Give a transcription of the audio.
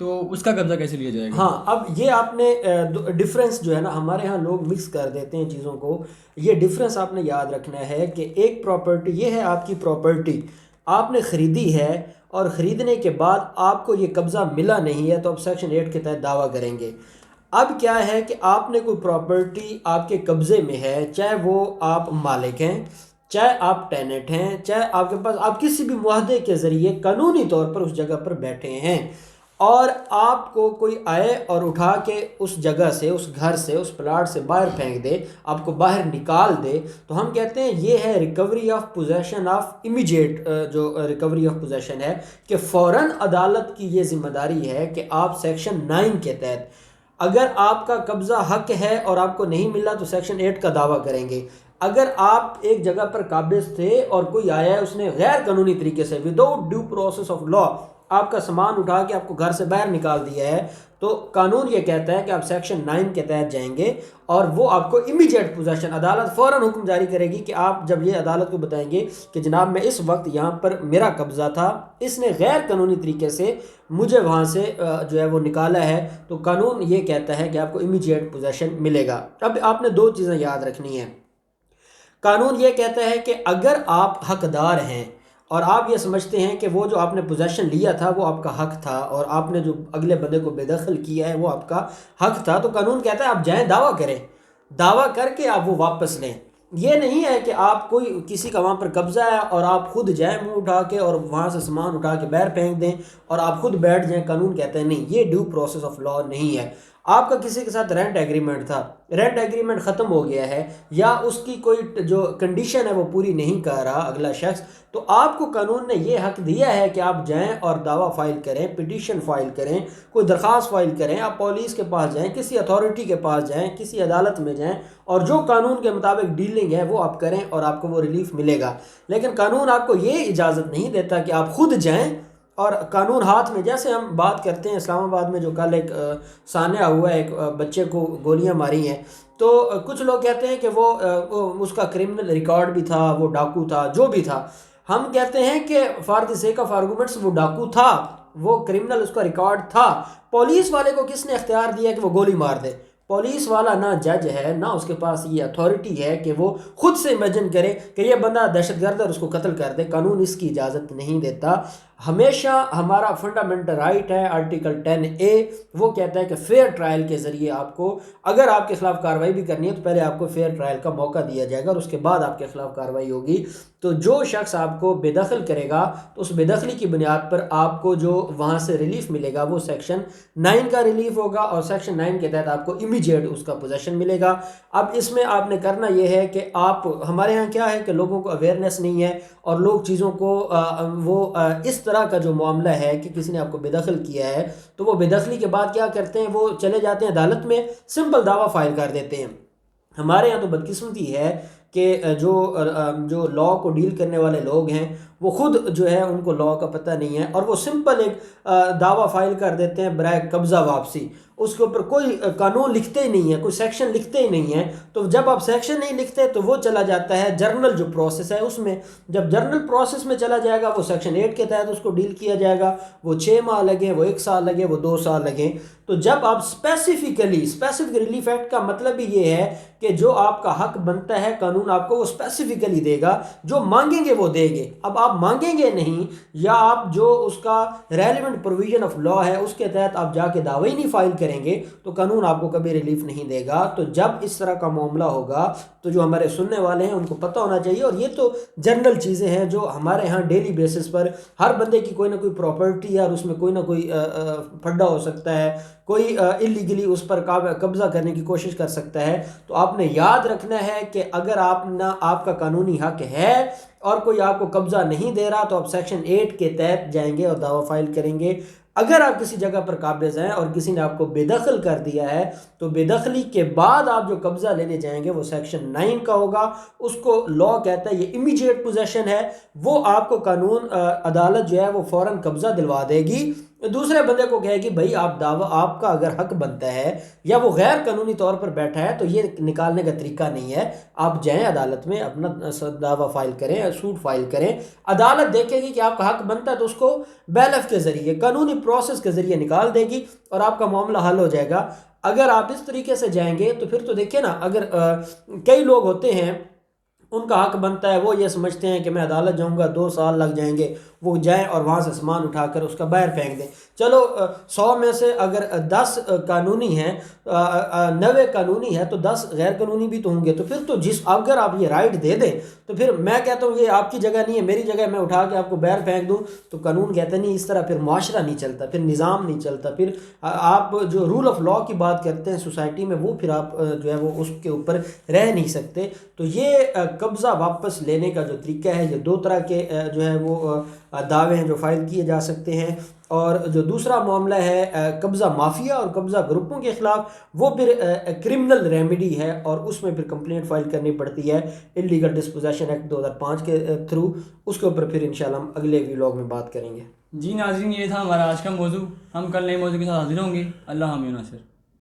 تو اس کا قبضہ کیسے لیا جائے گا؟ ہاں، اب یہ آپ نے ڈفرینس جو ہے نا، ہمارے ہاں لوگ مکس کر دیتے ہیں چیزوں کو. یہ ڈفرینس آپ نے یاد رکھنا ہے کہ ایک پراپرٹی یہ ہے آپ کی پراپرٹی آپ نے خریدی ہے اور خریدنے کے بعد آپ کو یہ قبضہ ملا نہیں ہے تو آپ سیکشن 8 کے تحت دعویٰ کریں گے. اب کیا ہے کہ آپ نے کوئی پراپرٹی آپ کے قبضے میں ہے، چاہے وہ آپ مالک ہیں، چاہے آپ ٹیننٹ ہیں، چاہے آپ کے پاس آپ کسی بھی معاہدے کے ذریعے قانونی طور پر اس جگہ پر بیٹھے ہیں، اور آپ کو کوئی آئے اور اٹھا کے اس جگہ سے، اس گھر سے، اس پلاٹ سے باہر پھینک دے، آپ کو باہر نکال دے، تو ہم کہتے ہیں یہ ہے recovery of position of immediate. جو ریکوری آف پوزیشن ہے کہ فوراً عدالت کی یہ ذمہ داری ہے کہ آپ سیکشن 9 کے تحت، اگر آپ کا قبضہ حق ہے اور آپ کو نہیں ملا تو سیکشن 8 کا دعویٰ کریں گے. اگر آپ ایک جگہ پر قابض تھے اور کوئی آیا ہے اس نے غیر قانونی طریقے سے without due process of law آپ کا سامان اٹھا کے آپ کو گھر سے باہر نکال دیا ہے، تو قانون یہ کہتا ہے کہ آپ سیکشن 9 کے تحت جائیں گے اور وہ آپ کو امیجیٹ پوزیشن، عدالت فوراً حکم جاری کرے گی کہ آپ جب یہ عدالت کو بتائیں گے کہ جناب میں اس وقت یہاں پر میرا قبضہ تھا، اس نے غیر قانونی طریقے سے مجھے وہاں سے جو ہے وہ نکالا ہے، تو قانون یہ کہتا ہے کہ آپ کو امیجیٹ پوزیشن ملے گا. اب آپ نے دو چیزیں یاد رکھنی ہیں. قانون یہ کہتا ہے کہ اگر آپ حقدار ہیں اور آپ یہ سمجھتے ہیں کہ وہ جو آپ نے پوزیشن لیا تھا وہ آپ کا حق تھا اور آپ نے جو اگلے بندے کو بے دخل کیا ہے وہ آپ کا حق تھا، تو قانون کہتا ہے آپ جائیں دعویٰ کریں، دعویٰ کر کے آپ وہ واپس لیں. یہ نہیں ہے کہ آپ کوئی کسی کا وہاں پر قبضہ ہے اور آپ خود جائیں منہ اٹھا کے اور وہاں سے سامان اٹھا کے باہر پھینک دیں اور آپ خود بیٹھ جائیں. قانون کہتا ہے نہیں، یہ ڈیو پروسیس آف لا نہیں ہے. آپ کا کسی کے ساتھ رینٹ ایگریمنٹ تھا، رینٹ ایگریمنٹ ختم ہو گیا ہے یا اس کی کوئی جو کنڈیشن ہے وہ پوری نہیں کر رہا اگلا شخص، تو آپ کو قانون نے یہ حق دیا ہے کہ آپ جائیں اور دعویٰ فائل کریں، پٹیشن فائل کریں، کوئی درخواست فائل کریں، آپ پولیس کے پاس جائیں، کسی اتھارٹی کے پاس جائیں، کسی عدالت میں جائیں اور جو قانون کے مطابق ڈیلنگ ہے وہ آپ کریں اور آپ کو وہ ریلیف ملے گا. لیکن قانون آپ کو یہ اجازت نہیں دیتا کہ آپ خود جائیں اور قانون ہاتھ میں، جیسے ہم بات کرتے ہیں اسلام آباد میں جو کل ایک سانحہ ہوا ہے، ایک بچے کو گولیاں ماری ہیں، تو کچھ لوگ کہتے ہیں کہ وہ اس کا کرمنل ریکارڈ بھی تھا، وہ ڈاکو تھا، جو بھی تھا. ہم کہتے ہیں کہ for the sake of arguments وہ ڈاکو تھا، وہ کرمنل، اس کا ریکارڈ تھا. پولیس والے کو کس نے اختیار دیا کہ وہ گولی مار دے؟ پولیس والا نہ جج ہے، نہ اس کے پاس یہ اتھارٹی ہے کہ وہ خود سے امیجن کرے کہ یہ بندہ دہشت گرد ہے اور اس کو قتل کر دے. قانون اس کی اجازت نہیں دیتا. ہمیشہ ہمارا فنڈامنٹل رائٹ ہے آرٹیکل 10A، وہ کہتا ہے کہ فیئر ٹرائل کے ذریعے آپ کو، اگر آپ کے خلاف کارروائی بھی کرنی ہے تو پہلے آپ کو فیئر ٹرائل کا موقع دیا جائے گا اور اس کے بعد آپ کے خلاف کارروائی ہوگی. تو جو شخص آپ کو بے دخل کرے گا تو اس بے دخلی کی بنیاد پر آپ کو جو وہاں سے ریلیف ملے گا وہ سیکشن 9 کا ریلیف ہوگا اور سیکشن 9 کے تحت آپ کو امیجیٹ اس کا پوزیشن ملے گا. اب اس میں آپ نے کرنا یہ ہے کہ آپ، ہمارے ہاں کیا ہے کہ لوگوں کو اویئرنیس نہیں ہے اور لوگ چیزوں کو اس طرح کا جو معاملہ ہے کہ کسی نے آپ کو بے دخل کیا ہے تو وہ بے دخلی کے بعد کیا کرتے ہیں، وہ چلے جاتے ہیں عدالت میں، سمپل دعویٰ فائل کر دیتے ہیں. ہمارے یہاں تو بدقسمتی ہے کہ جو لاء کو ڈیل کرنے والے لوگ ہیں وہ خود جو ہے ان کو لاء کا پتہ نہیں ہے اور وہ سمپل ایک دعویٰ فائل کر دیتے ہیں برائے قبضہ واپسی. اس کے اوپر کوئی قانون لکھتے ہی نہیں ہے، کوئی سیکشن لکھتے ہی نہیں ہے. تو جب آپ سیکشن نہیں لکھتے تو وہ چلا جاتا ہے جرنل جو پروسیس ہے اس میں. جب جرنل پروسیس میں چلا جائے گا وہ سیکشن 8 کے تحت اس کو ڈیل کیا جائے گا. وہ 6 ماہ لگیں، وہ 1 سال لگے، وہ 2 سال لگیں. تو جب آپ اسپیسیفک ریلیف ایکٹ کا مطلب ہی یہ ہے کہ جو آپ کا حق بنتا ہے قانون آپ کو وہ اسپیسیفکلی دے گا، جو مانگیں گے وہ دے گے. اب آپ مانگیں گے نہیں یا آپ جو اس کا ریلیونٹ پروویژن آف لا ہے اس کے تحت آپ جا کے دعوی نہیں فائل کریں گے تو قانون آپ کو کبھی ریلیف نہیں دے گا. تو جب اس طرح کا معاملہ ہوگا تو جو ہمارے سننے والے ہیں ان کو پتہ ہونا چاہیے، اور یہ تو جنرل چیزیں ہیں جو ہمارے ہاں ڈیلی بیسس پر ہر بندے کی کوئی نہ کوئی پراپرٹی ہے اور اس میں کوئی نہ کوئی پھڈا ہو سکتا ہے، کوئی اللیگلی اس پر قبضہ کرنے کی کوشش کر سکتا ہے. تو آپ نے یاد رکھنا ہے کہ اگر آپ کا قانونی حق ہے اور کوئی آپ کو قبضہ نہیں دے رہا تو آپ سیکشن 8 کے تحت جائیں گے اور دعویٰ فائل کریں گے. اگر آپ کسی جگہ پر قابض ہیں اور کسی نے آپ کو بے دخل کر دیا ہے تو بے دخلی کے بعد آپ جو قبضہ لینے جائیں گے وہ سیکشن 9 کا ہوگا. اس کو لاء کہتا ہے یہ امیجیٹ پوزیشن ہے، وہ آپ کو قانون عدالت جو ہے وہ فوراً قبضہ دلوا دے گی دوسرے بندے کو کہے کہ بھائی آپ دعویٰ آپ کا اگر حق بنتا ہے یا وہ غیر قانونی طور پر بیٹھا ہے تو یہ نکالنے کا طریقہ نہیں ہے. آپ جائیں عدالت میں اپنا دعویٰ فائل کریں, سوٹ فائل کریں, عدالت دیکھے گی کہ آپ کا حق بنتا ہے تو اس کو بیلف کے ذریعے قانونی پروسیس کے ذریعے نکال دے گی اور آپ کا معاملہ حل ہو جائے گا. اگر آپ اس طریقے سے جائیں گے تو پھر تو دیکھیں نا, اگر کئی لوگ ہوتے ہیں ان کا حق بنتا ہے, وہ یہ سمجھتے ہیں کہ میں عدالت جاؤں گا 2 سال لگ جائیں گے, وہ جائیں اور وہاں سے سامان اٹھا کر اس کا باہر پھینک دیں. چلو 100 میں سے اگر 10 قانونی ہیں, 90 قانونی ہے تو 10 غیر قانونی بھی تو ہوں گے. تو پھر تو اگر آپ یہ رائٹ دے دیں تو پھر میں کہتا ہوں یہ آپ کی جگہ نہیں ہے, میری جگہ میں اٹھا کے آپ کو باہر پھینک دوں تو قانون کہتا نہیں. اس طرح پھر معاشرہ نہیں چلتا, پھر نظام نہیں چلتا. پھر آپ جو رول آف لا کی بات کرتے ہیں سوسائٹی میں, وہ پھر آپ جو ہے وہ اس کے اوپر رہ نہیں سکتے. تو یہ قبضہ واپس لینے کا جو طریقہ ہے, یہ 2 طرح کے جو ہے وہ دعوے ہیں جو فائل کیے جا سکتے ہیں. اور جو دوسرا معاملہ ہے قبضہ مافیا اور قبضہ گروپوں کے خلاف, وہ پھر کرمنل ریمیڈی ہے اور اس میں پھر کمپلینٹ فائل کرنی پڑتی ہے انلیگل ڈسپوزیشن ایکٹ 2005 کے تھرو. اس کے اوپر پھر انشاءاللہ ہم اگلے ویلاگ میں بات کریں گے. جی ناظرین, یہ تھا ہمارا آج کا موضوع. ہم کل نئے موضوع کے ساتھ حاضر ہوں گے. اللہ حافظ ناصر.